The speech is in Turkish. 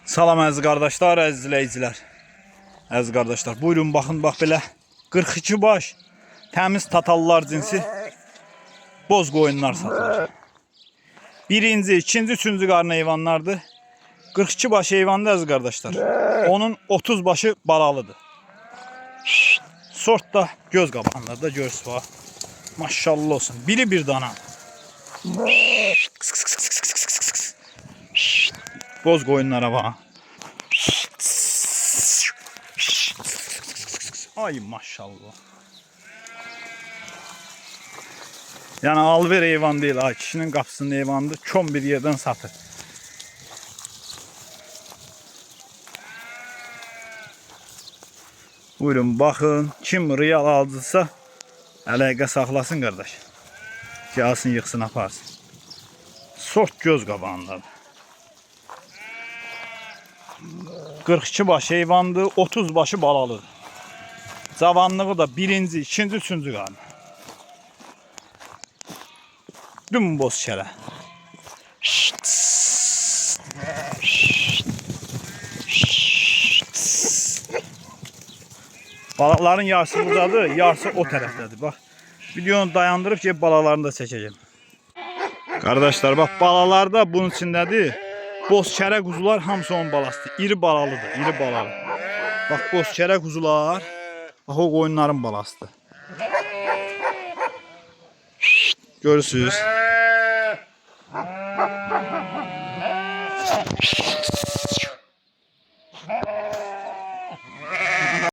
Salam əziz qardaşlar, əziz izləyicilər. Əziz qardaşlar, buyurun baxın, bax belə 42 baş təmiz tatallar cinsi boz qoyunlar satılır. Birinci, ikinci, üçüncü qarın heyvanlardır. 42 baş heyvandır əziz qardaşlar. Onun 30 başı balalıdır. Sort da göz qabağında görürsünüz bax. Maşallah olsun. Biri bir dana. Boz qoyunlara bax. Ay maşallah. Yani alver heyvan değil ha. Kişinin qapısının heyvanıdır. Çom bir yerden satır. Buyurun baxın. Kim real alıcısa əlaqə saxlasın qardaş. Gəlsin yıxsın aparsın. Sort göz qabağındadır. 42 baş heyvandır. 30 başı balalıdır. Cavanlığı da birinci, ikinci, üçüncü qarın. Dümboz şələ. Balıqların yarısı buradadır, yarısı o tərəfdədir. Bax, videonu dayandırıb ki, balalarını da çəkəcəm. Qardaşlar, bax, balalar da bunun içindədir. Boz kərə quzular hamısı onun balasıdır. İri balalıdır, iri balalı. Bax, boz kərə quzular, bax, o qoyunların balasıdır. Görürsünüz.